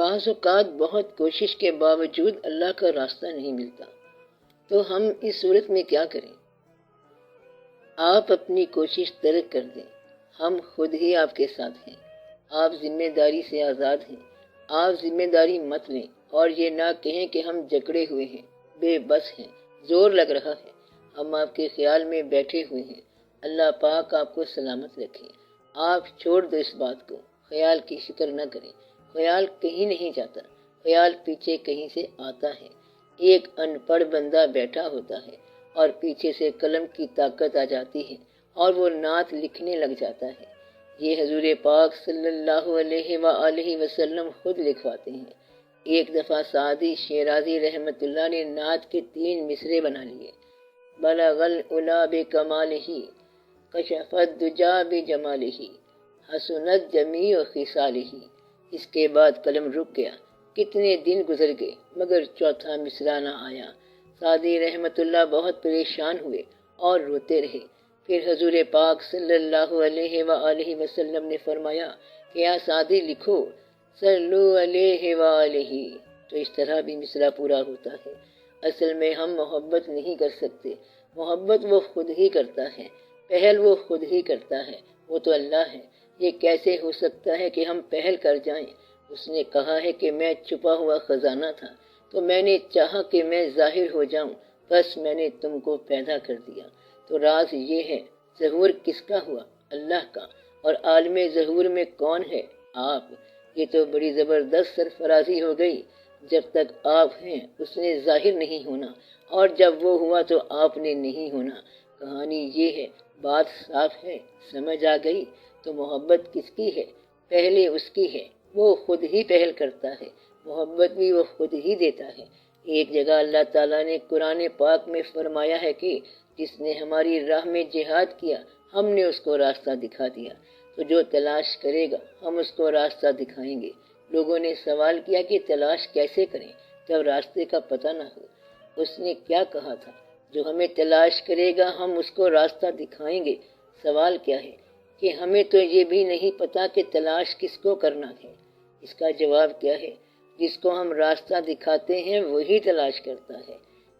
بعض اوقات بہت کوشش کے باوجود اللہ کا راستہ نہیں ملتا، تو ہم اس صورت میں کیا کریں؟ آپ اپنی کوشش ترک کر دیں، ہم خود ہی آپ کے ساتھ ہیں، آپ ذمہ داری سے آزاد ہیں، آپ ذمہ داری مت لیں اور یہ نہ کہیں کہ ہم جکڑے ہوئے ہیں، بے بس ہیں، زور لگ رہا ہے، ہم آپ کے خیال میں بیٹھے ہوئے ہیں۔ اللہ پاک آپ کو سلامت رکھے۔ آپ چھوڑ دو اس بات کو، خیال کی فکر نہ کریں، خیال کہیں نہیں جاتا، خیال پیچھے کہیں سے آتا ہے۔ ایک ان پڑھ بندہ بیٹھا ہوتا ہے اور پیچھے سے قلم کی طاقت آ جاتی ہے اور وہ نعت لکھنے لگ جاتا ہے۔ یہ حضور پاک صلی اللہ علیہ وآلہ وسلم خود لکھواتے ہیں۔ ایک دفعہ سعدی شیرازی رحمۃ اللہ نے نعت کے 3 مصرے بنا لیے: بلغ العلا بکمالہ، کشف الدجا بجمالہ، حسنت جمیع خصالہ۔ اس کے بعد قلم رک گیا، کتنے دن گزر گئے مگر چوتھا مصرع نہ آیا۔ سعدی رحمۃ اللہ بہت پریشان ہوئے اور روتے رہے۔ پھر حضور پاک صلی اللہ علیہ وآلہ وسلم نے فرمایا کہ یا سعدی لکھو صلو علیہ وآلہ، تو اس طرح بھی مصرع پورا ہوتا ہے۔ اصل میں ہم محبت نہیں کر سکتے، محبت وہ خود ہی کرتا ہے، پہل وہ خود ہی کرتا ہے، وہ تو اللہ ہے۔ یہ کیسے ہو سکتا ہے کہ ہم پہل کر جائیں؟ اس نے کہا ہے کہ میں چھپا ہوا خزانہ تھا، تو میں نے چاہا کہ میں ظاہر ہو جاؤں، بس میں نے تم کو پیدا کر دیا۔ تو راز یہ ہے، ظہور کس کا ہوا؟ اللہ کا، اور عالم ظہور میں کون ہے؟ آپ۔ یہ تو بڑی زبردست سرفرازی ہو گئی۔ جب تک آپ ہیں اس نے ظاہر نہیں ہونا، اور جب وہ ہوا تو آپ نے نہیں ہونا۔ کہانی یہ ہے، بات صاف ہے، سمجھ آ گئی؟ تو محبت کس کی ہے؟ پہلے اس کی ہے، وہ خود ہی پہل کرتا ہے، محبت بھی وہ خود ہی دیتا ہے۔ ایک جگہ اللہ تعالیٰ نے قرآن پاک میں فرمایا ہے کہ جس نے ہماری راہ میں جہاد کیا ہم نے اس کو راستہ دکھا دیا، تو جو تلاش کرے گا ہم اس کو راستہ دکھائیں گے۔ لوگوں نے سوال کیا کہ تلاش کیسے کریں جب راستے کا پتہ نہ ہو؟ اس نے کیا کہا تھا؟ جو ہمیں تلاش کرے گا ہم اس کو راستہ دکھائیں گے۔ سوال کیا ہے کہ ہمیں تو یہ بھی نہیں پتا کہ تلاش کس کو کرنا ہے۔ اس کا جواب کیا ہے؟ جس کو ہم راستہ دکھاتے ہیں وہی تلاش کرتا ہے۔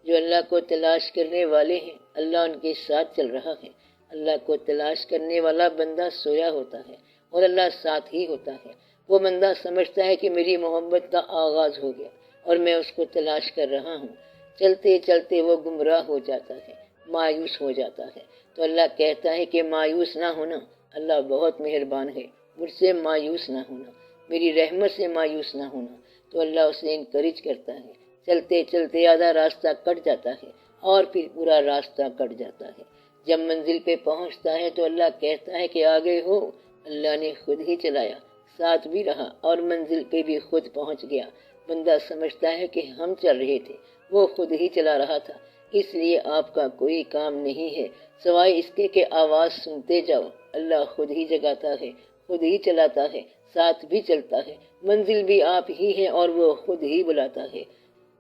جو اللہ کو تلاش کرنے والے ہیں اللہ ان کے ساتھ چل رہا ہے۔ اللہ کو تلاش کرنے والا بندہ سویا ہوتا ہے اور اللہ ساتھ ہی ہوتا ہے۔ وہ بندہ سمجھتا ہے کہ میری محبت کا آغاز ہو گیا اور میں اس کو تلاش کر رہا ہوں۔ چلتے چلتے وہ گمراہ ہو جاتا ہے، مایوس ہو جاتا ہے۔ تو اللہ کہتا ہے کہ مایوس نہ ہونا، اللہ بہت مہربان ہے، مجھ سے مایوس نہ ہونا، میری رحمت سے مایوس نہ ہونا۔ تو اللہ اسے انکریج کرتا ہے۔ چلتے چلتے آدھا راستہ کٹ جاتا ہے اور پھر پورا راستہ کٹ جاتا ہے۔ جب منزل پہ پہنچتا ہے تو اللہ کہتا ہے کہ آگے ہو۔ اللہ نے خود ہی چلایا، ساتھ بھی رہا اور منزل پہ بھی خود پہنچ گیا۔ بندہ سمجھتا ہے کہ ہم چل رہے تھے، وہ خود ہی چلا رہا تھا۔ اس لیے آپ کا کوئی کام نہیں ہے سوائے اس کے کہ آواز سنتے جاؤ۔ اللہ خود ہی جگاتا ہے، خود ہی چلاتا ہے، ساتھ بھی چلتا ہے، منزل بھی آپ ہی ہے اور وہ خود ہی بلاتا ہے۔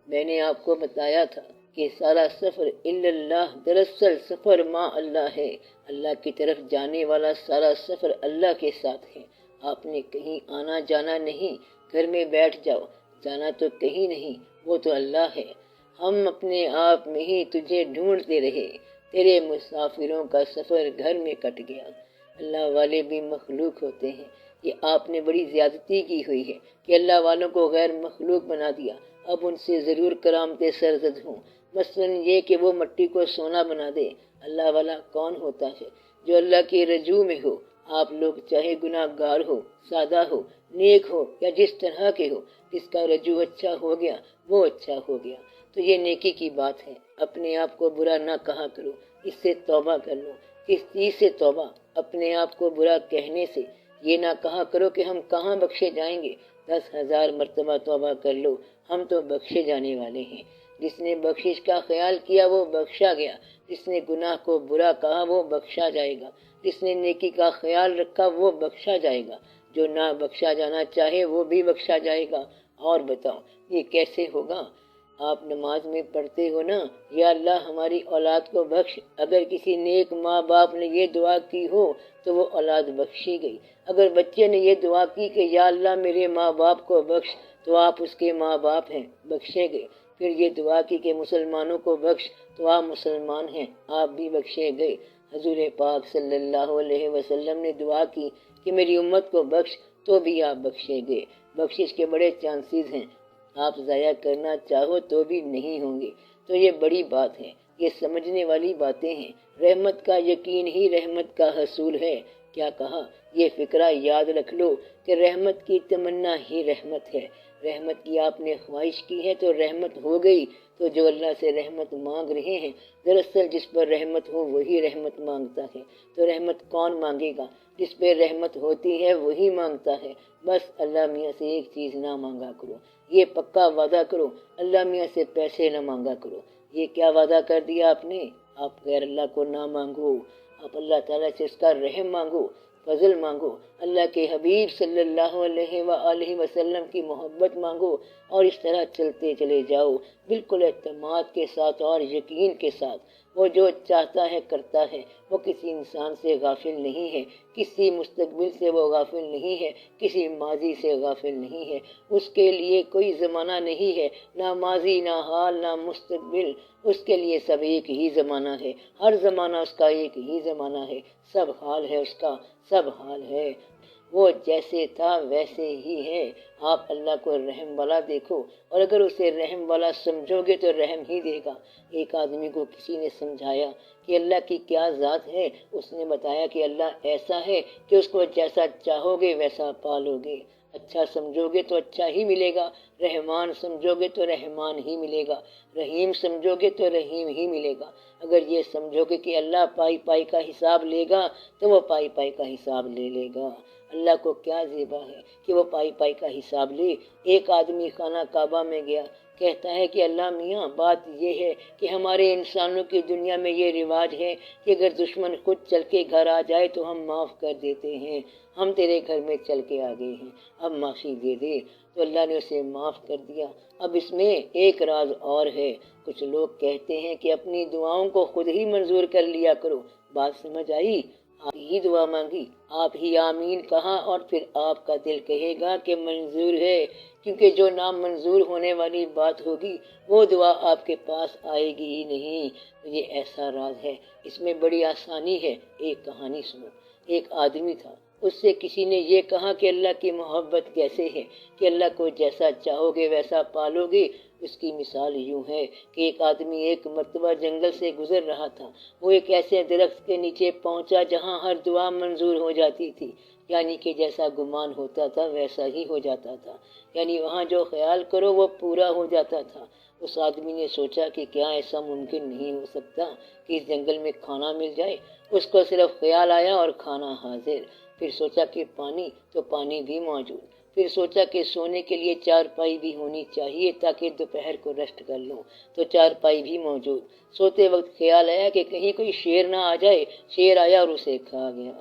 میں نے آپ کو بتایا تھا کہ سارا سفر الا اللہ، دراصل سفر مع اللہ ہے۔ اللہ کی طرف جانے والا سارا سفر اللہ کے ساتھ ہے۔ آپ نے کہیں آنا جانا نہیں، گھر میں بیٹھ جاؤ، جانا تو کہیں نہیں، وہ تو اللہ ہے۔ ہم اپنے آپ میں ہی تجھے ڈھونڈتے رہے، تیرے مسافروں کا سفر گھر میں کٹ گیا۔ اللہ والے بھی مخلوق ہوتے ہیں۔ یہ آپ نے بڑی زیادتی کی ہوئی ہے کہ اللہ والوں کو غیر مخلوق بنا دیا۔ اب ان سے ضرور کرامتیں سرزد ہوں، مثلا یہ کہ وہ مٹی کو سونا بنا دے۔ اللہ والا کون ہوتا ہے؟ جو اللہ کی رجوع میں ہو۔ آپ لوگ چاہے گناہ گار ہو، سادہ ہو، نیک ہو یا جس طرح کے ہو، جس کا رجوع اچھا ہو گیا وہ اچھا ہو گیا، تو یہ نیکی کی بات ہے۔ اپنے آپ کو برا نہ کہا کرو، اس سے توبہ کر لو۔ کس چیز سے توبہ؟ اپنے آپ کو برا کہنے سے۔ یہ نہ کہا کرو کہ ہم کہاں بخشے جائیں گے، 10,000 مرتبہ توبہ کر لو، ہم تو بخشے جانے والے ہیں۔ جس نے بخشش کا خیال کیا وہ بخشا گیا، جس نے گناہ کو برا کہا وہ بخشا جائے گا، جس نے نیکی کا خیال رکھا وہ بخشا جائے گا، جو نہ بخشا جانا چاہے وہ بھی بخشا جائے گا۔ اور بتاؤ یہ کیسے ہوگا؟ آپ نماز میں پڑھتے ہو نا، یا اللہ ہماری اولاد کو بخش۔ اگر کسی نیک ماں باپ نے یہ دعا کی ہو تو وہ اولاد بخشی گئی۔ اگر بچے نے یہ دعا کی کہ یا اللہ میرے ماں باپ کو بخش، تو آپ اس کے ماں باپ ہیں، بخشے گئے۔ پھر یہ دعا کی کہ مسلمانوں کو بخش، تو آپ مسلمان ہیں، آپ بھی بخشے گئے۔ حضور پاک صلی اللہ علیہ وسلم نے دعا کی کہ میری امت کو بخش، تو بھی آپ بخشے گئے۔ بخشش کے بڑے چانسز ہیں، آپ ضائع کرنا چاہو تو بھی نہیں ہوں گے۔ تو یہ بڑی بات ہے، یہ سمجھنے والی باتیں ہیں۔ رحمت کا یقین ہی رحمت کا حصول ہے۔ کیا کہا؟ یہ فکرہ یاد رکھ لو کہ رحمت کی تمنا ہی رحمت ہے۔ رحمت کی آپ نے خواہش کی ہے تو رحمت ہو گئی۔ تو جو اللہ سے رحمت مانگ رہے ہیں، دراصل جس پر رحمت ہو وہی رحمت مانگتا ہے۔ تو رحمت کون مانگے گا؟ جس پہ رحمت ہوتی ہے وہی مانگتا ہے۔ بس اللہ میاں سے ایک چیز نہ مانگا کرو، یہ پکا وعدہ کرو، اللہ میاں سے پیسے نہ مانگا کرو۔ یہ کیا وعدہ کر دیا آپ نے؟ آپ غیر اللہ کو نہ مانگو، آپ اللہ تعالیٰ سے اس کا رحم مانگو، فضل مانگو، اللہ کے حبیب صلی اللہ علیہ وآلہ وسلم کی محبت مانگو، اور اس طرح چلتے چلے جاؤ بالکل اعتماد کے ساتھ اور یقین کے ساتھ۔ وہ جو چاہتا ہے کرتا ہے، وہ کسی انسان سے غافل نہیں ہے، کسی مستقبل سے وہ غافل نہیں ہے، کسی ماضی سے غافل نہیں ہے۔ اس کے لیے کوئی زمانہ نہیں ہے، نہ ماضی، نہ حال، نہ مستقبل۔ اس کے لیے سب ایک ہی زمانہ ہے، ہر زمانہ اس کا ایک ہی زمانہ ہے، سب حال ہے اس کا، سب حال ہے۔ وہ جیسے تھا ویسے ہی ہے۔ آپ اللہ کو رحم والا دیکھو، اور اگر اسے رحم والا سمجھو گے تو رحم ہی دے گا۔ ایک آدمی کو کسی نے سمجھایا کہ اللہ کی کیا ذات ہے، اس نے بتایا کہ اللہ ایسا ہے کہ اس کو جیسا چاہو گے ویسا پالو گے۔ اچھا سمجھو گے تو اچھا ہی ملے گا، رحمان سمجھو گے تو رحمان ہی ملے گا، رحیم سمجھو گے تو رحیم ہی ملے گا۔ اگر یہ سمجھو گے کہ اللہ پائی پائی کا حساب لے گا تو وہ پائی پائی کا حساب لے لے گا۔ اللہ کو کیا زیبا ہے کہ وہ پائی پائی کا حساب لے۔ ایک آدمی خانہ کعبہ میں گیا، کہتا ہے کہ اللہ میاں بات یہ ہے کہ ہمارے انسانوں کی دنیا میں یہ رواج ہے کہ اگر دشمن خود چل کے گھر آ جائے تو ہم معاف کر دیتے ہیں، ہم تیرے گھر میں چل کے آ گئے ہیں، اب معافی دے دے۔ تو اللہ نے اسے معاف کر دیا۔ اب اس میں ایک راز اور ہے، کچھ لوگ کہتے ہیں کہ اپنی دعاؤں کو خود ہی منظور کر لیا کرو۔ بات سمجھ آئی؟ آپ ہی دعا مانگی، آپ ہی آمین کہا، اور پھر آپ کا دل کہے گا کہ منظور ہے، کیونکہ جو نامنظور ہونے والی بات ہوگی وہ دعا آپ کے پاس آئے گی ہی نہیں۔ یہ ایسا راز ہے، اس میں بڑی آسانی ہے۔ ایک کہانی سنو۔ ایک آدمی تھا، اس سے کسی نے یہ کہا کہ اللہ کی محبت کیسے ہے، کہ اللہ کو جیسا چاہو گے ویسا پالو گے۔ اس کی مثال یوں ہے کہ ایک آدمی ایک مرتبہ جنگل سے گزر رہا تھا۔ وہ ایک ایسے درخت کے نیچے پہنچا جہاں ہر دعا منظور ہو جاتی تھی، یعنی کہ جیسا گمان ہوتا تھا ویسا ہی ہو جاتا تھا، یعنی وہاں جو خیال کرو وہ پورا ہو جاتا تھا۔ اس آدمی نے سوچا کہ کیا ایسا ممکن نہیں ہو سکتا کہ اس جنگل میں کھانا مل جائے؟ اس کو صرف خیال آیا اور کھانا حاضر۔ پھر سوچا کہ پانی، تو پانی بھی موجود۔ پھر سوچا کہ سونے کے لیے چارپائی بھی ہونی چاہیے تاکہ دوپہر کو ریسٹ کر لوں، تو چارپائی بھی موجود۔ سوتے وقت خیال آیا کہ کہیں کوئی شیر نہ آ جائے، شیر آیا اور اسے کھا گیا۔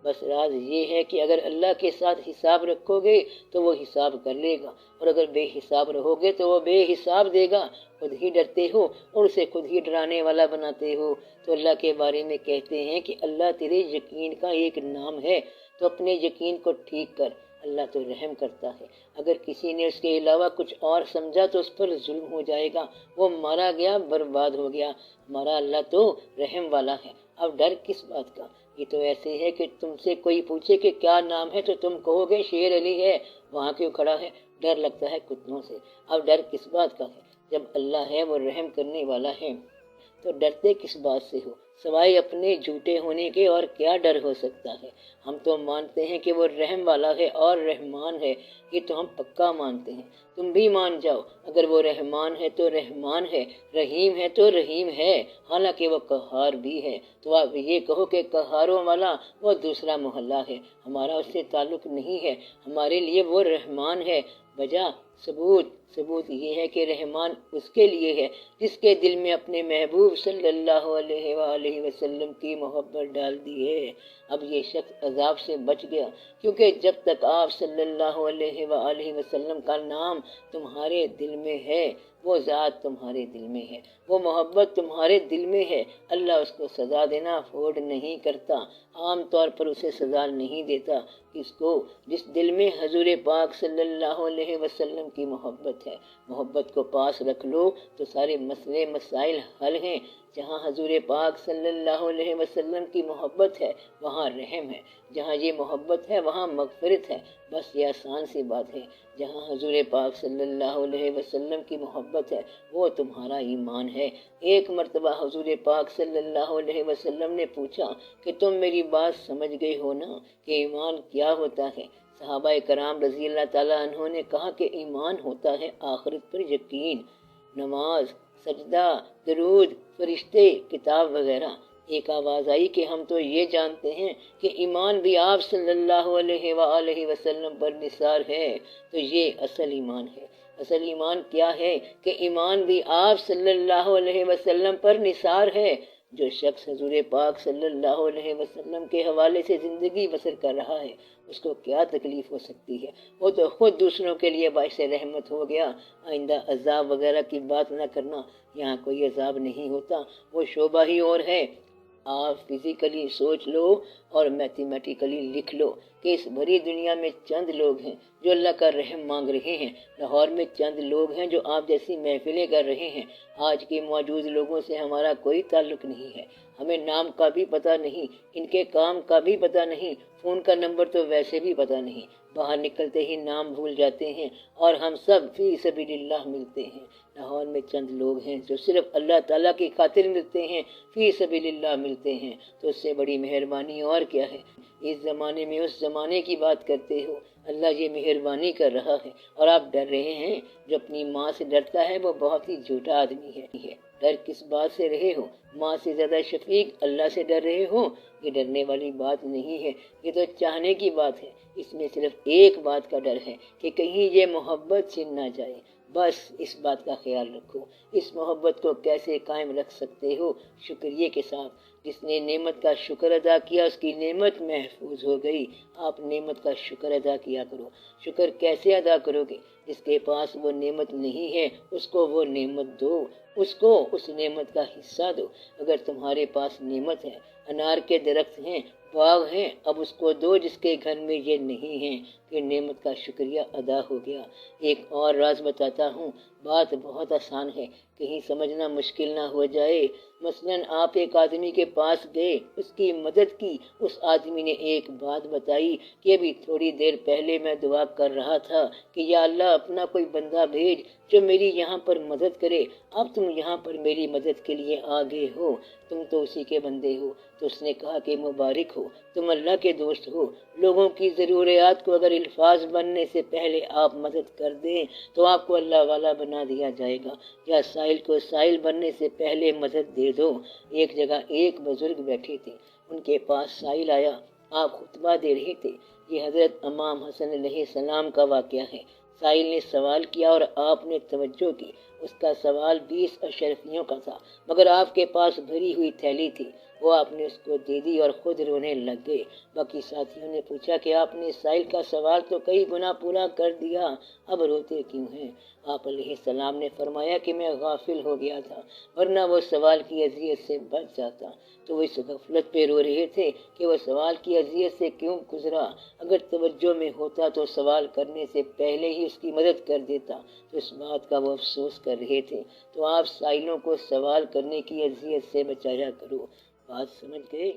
بس راز یہ ہے کہ اگر اللہ کے ساتھ حساب رکھو گے تو وہ حساب کر لے گا، اور اگر بے حساب رہو گے تو وہ بے حساب دے گا۔ خود ہی ڈرتے ہو اور اسے خود ہی ڈرانے والا بناتے ہو۔ تو اللہ کے بارے میں کہتے ہیں کہ اللہ تیرے یقین کا ایک نام ہے، تو اپنے یقین کو ٹھیک کر، اللہ تو رحم کرتا ہے۔ اگر کسی نے اس کے علاوہ کچھ اور سمجھا تو اس پر ظلم ہو جائے گا، وہ مارا گیا، برباد ہو گیا۔ ہمارا اللہ تو رحم والا ہے۔ اب ڈر کس بات کا؟ یہ تو ایسے ہے کہ تم سے کوئی پوچھے کہ کیا نام ہے تو تم کہو گے شیر علی ہے، وہاں کیوں کھڑا ہے؟ ڈر لگتا ہے کتوں سے۔ اب ڈر کس بات کا ہے؟ جب اللہ ہے وہ رحم کرنے والا ہے تو ڈرتے کس بات سے ہو؟ سوائے اپنے جھوٹے ہونے کے اور کیا ڈر ہو سکتا ہے؟ ہم تو مانتے ہیں کہ وہ رحم والا ہے اور رحمان ہے، یہ تو ہم پکا مانتے ہیں۔ تم بھی مان جاؤ، اگر وہ رحمان ہے تو رحمان ہے، رحیم ہے تو رحیم ہے، حالانکہ وہ قہار بھی ہے۔ تو آپ یہ کہو کہ قہاروں والا وہ دوسرا محلہ ہے، ہمارا اس سے تعلق نہیں ہے، ہمارے لیے وہ رحمان ہے۔ وجہ، ثبوت یہ ہے کہ رحمان اس کے لیے ہے جس کے دل میں اپنے محبوب صلی اللہ علیہ وآلہ وسلم کی محبت ڈال دی ہے۔ اب یہ شخص عذاب سے بچ گیا، کیونکہ جب تک آپ صلی اللہ علیہ وآلہ وسلم کا نام تمہارے دل میں ہے وہ ذات تمہارے دل میں ہے، وہ محبت تمہارے دل میں ہے۔ اللہ اس کو سزا دینا افورڈ نہیں کرتا، عام طور پر اسے سزا نہیں دیتا۔ کس کو؟ جس دل میں حضور پاک صلی اللہ علیہ وسلم کی محبت ہے۔ محبت کو پاس رکھ لو تو سارے مسئلے مسائل حل ہیں۔ جہاں حضور پاک صلی اللہ علیہ وسلم کی محبت ہے وہاں رحم ہے، جہاں یہ محبت ہے وہاں مغفرت ہے۔ بس یہ آسان سی بات ہے۔ جہاں حضور پاک صلی اللہ علیہ وسلم کی محبت ہے وہ تمہارا ایمان ہے۔ ایک مرتبہ حضور پاک صلی اللہ علیہ وسلم نے پوچھا کہ تم میری بات سمجھ گئے ہو نا کہ ایمان کیا ہوتا ہے؟ صحابہ کرام رضی اللہ تعالیٰ عنہ نے کہا کہ ایمان ہوتا ہے آخرت پر یقین، نماز، سجدہ، درود، فرشتے، کتاب وغیرہ۔ ایک آواز آئی کہ ہم تو یہ جانتے ہیں کہ ایمان بھی آپ صلی اللہ علیہ وآلہ وسلم پر نثار ہے، تو یہ اصل ایمان ہے۔ اصل ایمان کیا ہے کہ ایمان بھی آپ صلی اللہ علیہ وسلم پر نثار ہے۔ جو شخص حضور پاک صلی اللہ علیہ وسلم کے حوالے سے زندگی بسر کر رہا ہے اس کو کیا تکلیف ہو سکتی ہے؟ وہ تو خود دوسروں کے لیے باعث رحمت ہو گیا۔ آئندہ عذاب وغیرہ کی بات نہ کرنا، یہاں کوئی عذاب نہیں ہوتا، وہ شعبہ ہی اور ہے۔ آپ فزیکلی سوچ لو اور میتھمیٹیکلی لکھ لو کہ اس بھری دنیا میں چند لوگ ہیں جو اللہ کا رحم مانگ رہے ہیں۔ لاہور میں چند لوگ ہیں جو آپ جیسی محفلیں کر رہے ہیں۔ آج کے موجود لوگوں سے ہمارا کوئی تعلق نہیں ہے، ہمیں نام کا بھی پتہ نہیں، ان کے کام کا بھی پتہ نہیں، فون کا نمبر تو ویسے بھی پتہ نہیں، باہر نکلتے ہی نام بھول جاتے ہیں، اور ہم سب فی سبیل اللہ ملتے ہیں۔ لاہور میں چند لوگ ہیں جو صرف اللہ تعالیٰ کی خاطر ملتے ہیں، فی سبیل اللہ ملتے ہیں، تو اس سے بڑی مہربانی اور کیا ہے؟ اس زمانے میں اس زمانے کی بات کرتے ہو، اللہ یہ مہربانی کر رہا ہے اور آپ ڈر رہے ہیں۔ جو اپنی ماں سے ڈرتا ہے وہ بہت ہی جھوٹا آدمی ہے۔ ڈر کس بات سے رہے ہو؟ ماں سے زیادہ شفیق اللہ سے ڈر رہے ہو؟ یہ ڈرنے والی بات نہیں ہے، یہ تو چاہنے کی بات ہے۔ اس میں صرف ایک بات کا ڈر ہے کہ کہیں یہ محبت چھن نہ جائے۔ بس اس بات کا خیال رکھو۔ اس محبت کو کیسے قائم رکھ سکتے ہو؟ شکریہ کے ساتھ۔ جس نے نعمت کا شکر ادا کیا اس کی نعمت محفوظ ہو گئی۔ آپ نعمت کا شکر ادا کیا کرو۔ شکر کیسے ادا کرو گے؟ جس کے پاس وہ نعمت نہیں ہے اس کو وہ نعمت دو، اس کو اس نعمت کا حصہ دو۔ اگر تمہارے پاس نعمت ہے، انار کے درخت ہیں، باغ ہیں، اب اس کو دو جس کے گھر میں یہ نہیں ہے، کہ نعمت کا شکریہ ادا ہو گیا۔ ایک اور راز بتاتا ہوں، بات بہت آسان ہے، کہیں سمجھنا مشکل نہ ہو جائے۔ مثلاً آپ ایک آدمی کے پاس گئے، اس کی مدد کی، اس آدمی نے ایک بات بتائی کہ ابھی تھوڑی دیر پہلے میں دعا کر رہا تھا کہ یا اللہ اپنا کوئی بندہ بھیج جو میری یہاں پر مدد کرے، اب تم یہاں پر میری مدد کے لیے آ گئے ہو، تم تو اسی کے بندے ہو۔ تو اس نے کہا کہ مبارک ہو، تم اللہ کے دوست ہو۔ لوگوں کی ضروریات کو اگر الفاظ بننے سے پہلے آپ مدد کر دیں تو آپ کو اللہ والا بنا دیا جائے گا، یا سائل کو سائل بننے سے پہلے مدد دے دو۔ ایک جگہ ایک بزرگ بیٹھے تھے، ان کے پاس سائل آیا، آپ خطبہ دے رہے تھے۔ یہ حضرت امام حسن علیہ السلام کا واقعہ ہے۔ سائل نے سوال کیا اور آپ نے توجہ کی۔ اس کا سوال 20 اشرفیوں کا تھا، مگر آپ کے پاس بھری ہوئی تھیلی تھی، وہ آپ نے اس کو دے دی اور خود رونے لگ گئے۔ باقی ساتھیوں نے پوچھا کہ آپ نے سائل کا سوال تو کئی گنا پورا کر دیا، اب روتے کیوں ہیں؟ آپ علیہ السلام نے فرمایا کہ میں غافل ہو گیا تھا، ورنہ وہ سوال کی اذیت سے بچ جاتا۔ تو وہ اس غفلت پہ رو رہے تھے کہ وہ سوال کی اذیت سے کیوں گزرا۔ اگر توجہ میں ہوتا تو سوال کرنے سے پہلے ہی اس کی مدد کر دیتا، تو اس بات کا وہ افسوس کر رہے تھے۔ تو آپ سائلوں کو سوال کرنے کی اذیت سے بچایا کرو۔ بات سمجھ گئے؟